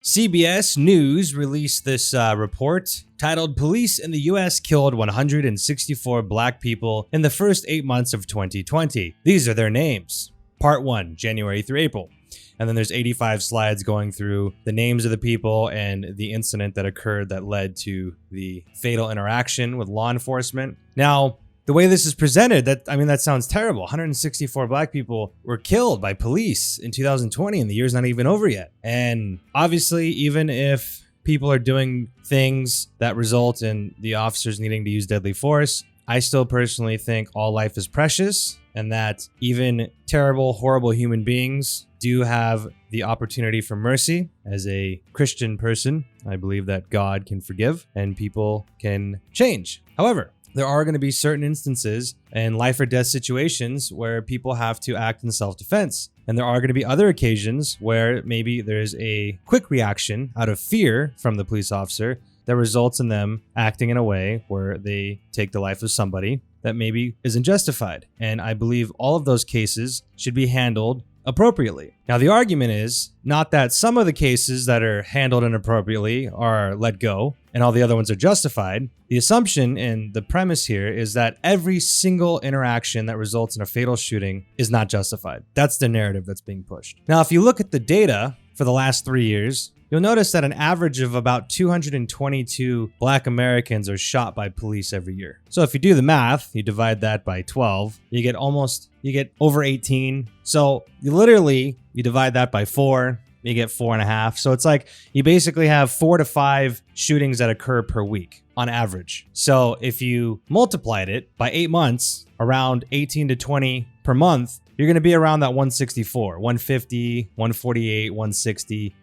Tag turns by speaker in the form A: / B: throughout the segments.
A: CBS News released this report titled "Police in the U.S. Killed 164 Black People in the First 8 Months of 2020. These are their names. Part 1, January through April." And then there's 85 slides going through the names of the people and the incident that occurred that led to the fatal interaction with law enforcement. Now, the way this is presented, that sounds terrible. 164 Black people were killed by police in 2020, and the year's not even over yet. And obviously, even if people are doing things that result in the officers needing to use deadly force, I still personally think all life is precious, and that even terrible, horrible human beings do have the opportunity for mercy. As a Christian person, I believe that God can forgive and people can change. However, there are going to be certain instances and life or death situations where people have to act in self-defense. And there are going to be other occasions where maybe there's a quick reaction out of fear from the police officer that results in them acting in a way where they take the life of somebody that maybe isn't justified. And I believe all of those cases should be handled appropriately. Now, the argument is not that some of the cases that are handled inappropriately are let go and all the other ones are justified. The assumption and the premise here is that every single interaction that results in a fatal shooting is not justified. That's the narrative that's being pushed. Now, if you look at the data for the last 3 years, you'll notice that an average of about 222 Black Americans are shot by police every year. So if you do the math, you divide that by 12, you get over 18. So you divide that by 4, you get 4.5. So it's like you basically have 4 to 5 shootings that occur per week on average. So if you multiplied it by 8 months, around 18 to 20 per month, you're going to be around that 164, 150, 148, 160.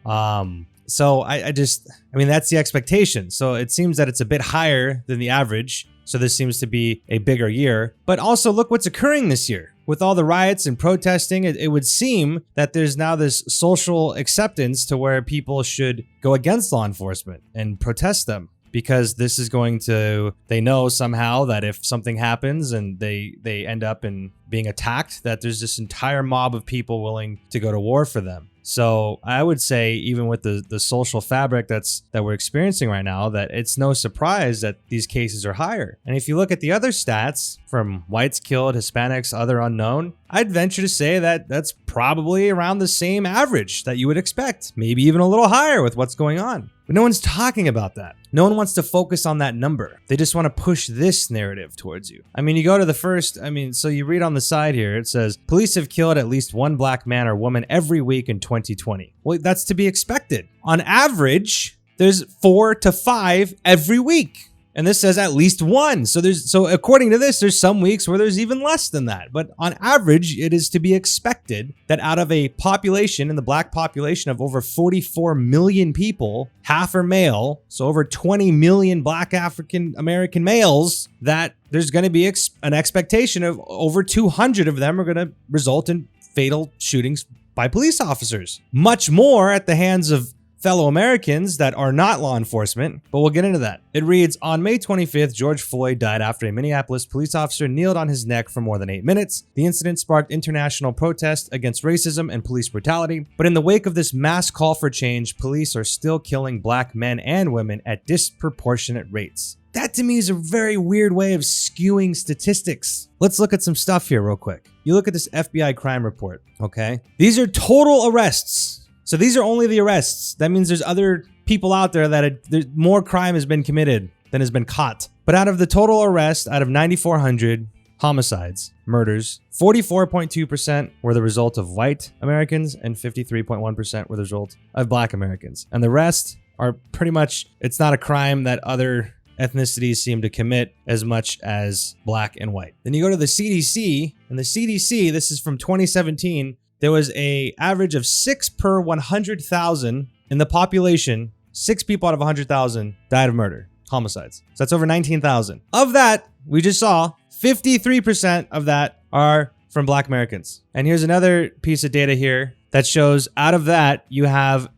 A: So that's the expectation. So it seems that it's a bit higher than the average. So this seems to be a bigger year. But also look what's occurring this year. With all the riots and protesting, it would seem that there's now this social acceptance to where people should go against law enforcement and protest them. Because this is they know somehow that if something happens and they end up in being attacked, that there's this entire mob of people willing to go to war for them. So I would say, even with the social fabric that we're experiencing right now, that it's no surprise that these cases are higher. And if you look at the other stats from whites killed, Hispanics, other unknown, I'd venture to say that that's probably around the same average that you would expect, maybe even a little higher with what's going on. But no one's talking about that. No one wants to focus on that number. They just want to push this narrative towards you. You go to the first, so you read on the side here, it says, police have killed at least one Black man or woman every week in 2020. Well, that's to be expected. On average, there's 4 to 5 every week. And this says at least one. So according to this, there's some weeks where there's even less than that. But on average, it is to be expected that out of a population, in the Black population of over 44 million people, half are male, so over 20 million Black African American males, that there's going to be an expectation of over 200 of them are going to result in fatal shootings by police officers. Much more at the hands of fellow Americans that are not law enforcement, but we'll get into that. It reads, on May 25th, George Floyd died after a Minneapolis police officer kneeled on his neck for more than 8 minutes. The incident sparked international protest against racism and police brutality, but in the wake of this mass call for change, police are still killing Black men and women at disproportionate rates. That to me is a very weird way of skewing statistics. Let's look at some stuff here real quick. You look at this FBI crime report, okay? These are total arrests. So these are only the arrests. That means there's other people out there that more crime has been committed than has been caught. But out of the total arrests, out of 9,400 homicides, murders, 44.2% were the result of white Americans and 53.1% were the result of Black Americans. And the rest are pretty much, it's not a crime that other ethnicities seem to commit as much as Black and white. Then you go to the CDC, and the CDC, this is from 2017, there was an average of 6 per 100,000 in the population. 6 people out of 100,000 died of murder, homicides. So that's over 19,000. Of that, we just saw 53% of that are from Black Americans. And here's another piece of data here that shows out of that, you have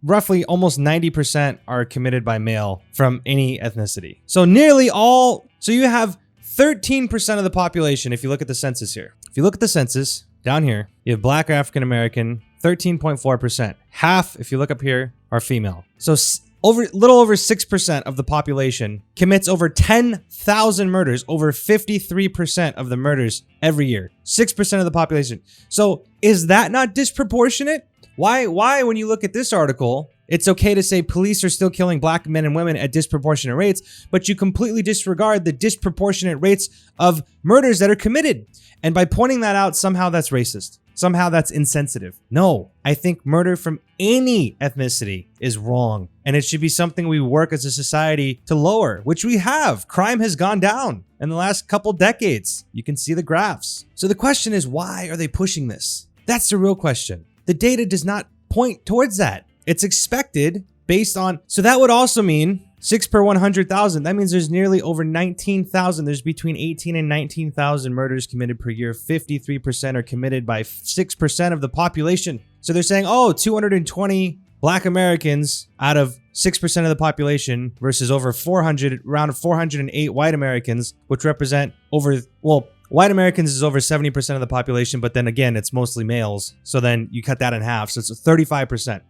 A: roughly almost 90% are committed by male from any ethnicity. So you have 13% of the population if you look at the census here. If you look at the census, down here, you have Black or African American, 13.4%. Half, if you look up here, are female. So little over 6% of the population commits over 10,000 murders, over 53% of the murders every year. 6% of the population. So is that not disproportionate? Why when you look at this article, it's okay to say police are still killing black men and women at disproportionate rates, but you completely disregard the disproportionate rates of murders that are committed. And by pointing that out, somehow that's racist. Somehow that's insensitive. No, I think murder from any ethnicity is wrong. And it should be something we work as a society to lower, which we have. Crime has gone down in the last couple decades. You can see the graphs. So the question is, why are they pushing this? That's the real question. The data does not point towards that. It's expected based on, so that would also mean 6 per 100,000. That means there's nearly over 19,000. There's between 18 and 19,000 murders committed per year. 53% are committed by 6% of the population. So they're saying, oh, 220 black Americans out of 6% of the population versus over 400, around 408 white Americans, which represent over, well, white Americans is over 70% of the population, but then again, it's mostly males. So then you cut that in half. So it's 35%.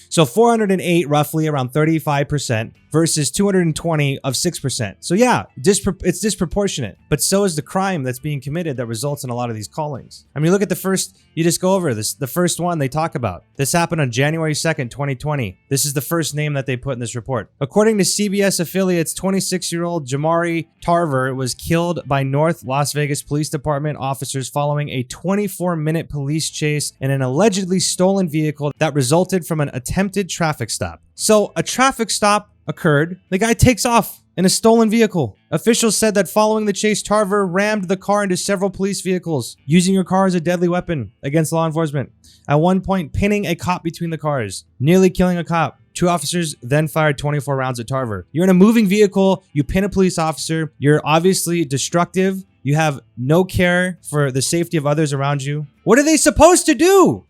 A: So 408, roughly around 35% versus 220 of 6%. So yeah, it's disproportionate, but so is the crime that's being committed that results in a lot of these callings. I mean, look at the first, you just go over this. The first one they talk about. This happened on January 2nd, 2020. This is the first name that they put in this report. According to CBS affiliates, 26-year-old Jamari Tarver was killed by North Las Vegas Police Department officers following a 24-minute police chase in an allegedly stolen vehicle that resulted from an attempted traffic stop. So a traffic stop occurred. The guy takes off in a stolen vehicle. Officials said that following the chase, Tarver rammed the car into several police vehicles, using her car as a deadly weapon against law enforcement. At one point, pinning a cop between the cars, nearly killing a cop. Two officers then fired 24 rounds at Tarver. You're in a moving vehicle, you pin a police officer, you're obviously destructive, you have no care for the safety of others around you. What are they supposed to do?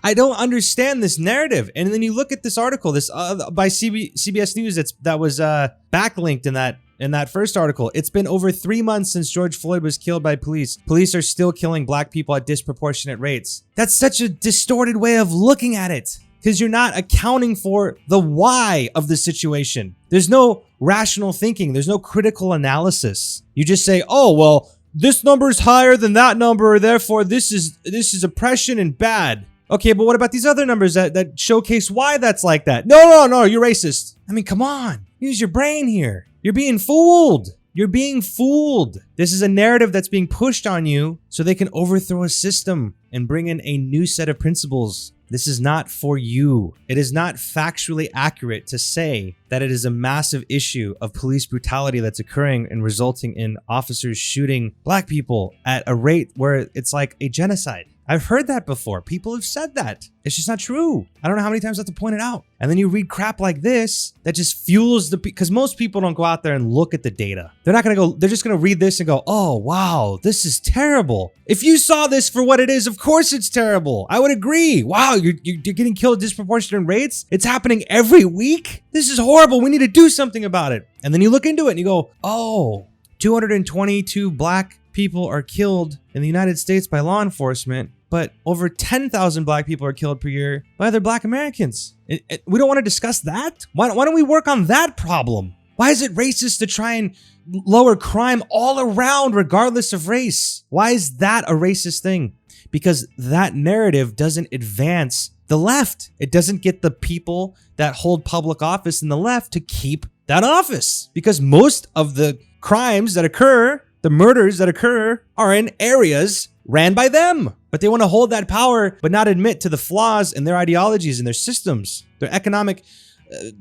A: I don't understand this narrative. And then you look at this article, this by CBS News that was backlinked in that first article. It's been over 3 months since George Floyd was killed by police. Police are still killing black people at disproportionate rates. That's such a distorted way of looking at it, because you're not accounting for the why of the situation. There's no rational thinking. There's no critical analysis. You just say, oh, well, this number is higher than that number, therefore this is oppression and bad. Okay, but what about these other numbers that showcase why that's like that? No, you're racist. I mean, come on. Use your brain here. You're being fooled. You're being fooled. This is a narrative that's being pushed on you so they can overthrow a system and bring in a new set of principles. This is not for you. It is not factually accurate to say that it is a massive issue of police brutality that's occurring and resulting in officers shooting black people at a rate where it's like a genocide. I've heard that before. People have said that. It's just not true. I don't know how many times I have to point it out. And then you read crap like this that just fuels because most people don't go out there and look at the data. They're not going to go, they're just going to read this and go, oh, wow, this is terrible. If you saw this for what it is, of course it's terrible. I would agree. Wow, you're getting killed at disproportionate rates. It's happening every week. This is horrible. We need to do something about it. And then you look into it and you go, oh, 222 black people are killed in the United States by law enforcement, but over 10,000 black people are killed per year by other black Americans. We don't want to discuss that? Why don't we work on that problem? Why is it racist to try and lower crime all around regardless of race? Why is that a racist thing? Because that narrative doesn't advance the left. It doesn't get the people that hold public office in the left to keep that office, because most of the crimes that occur, the murders that occur, are in areas ran by them. But they want to hold that power, but not admit to the flaws in their ideologies and their systems, their economic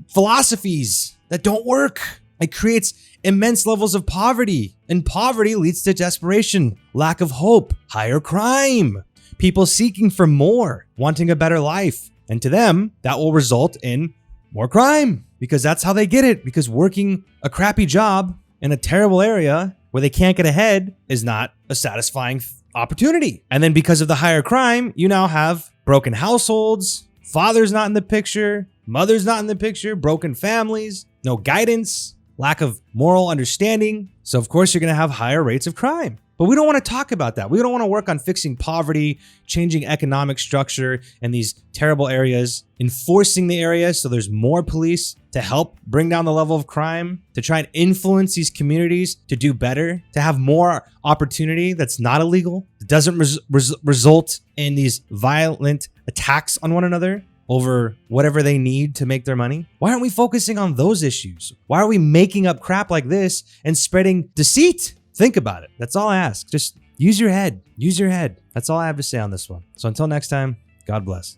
A: philosophies that don't work. It creates immense levels of poverty, and poverty leads to desperation, lack of hope, higher crime, people seeking for more, wanting a better life. And to them, that will result in more crime, because that's how they get it. Because working a crappy job in a terrible area where they can't get ahead is not a satisfying opportunity. And then because of the higher crime, you now have broken households, father's not in the picture, mother's not in the picture, broken families, no guidance, lack of moral understanding. So of course you're going to have higher rates of crime. But we don't want to talk about that. We don't want to work on fixing poverty, changing economic structure in these terrible areas, enforcing the areas so there's more police to help bring down the level of crime, to try and influence these communities to do better, to have more opportunity that's not illegal, that doesn't result in these violent attacks on one another over whatever they need to make their money. Why aren't we focusing on those issues? Why are we making up crap like this and spreading deceit? Think about it. That's all I ask. Just use your head. Use your head. That's all I have to say on this one. So until next time, God bless.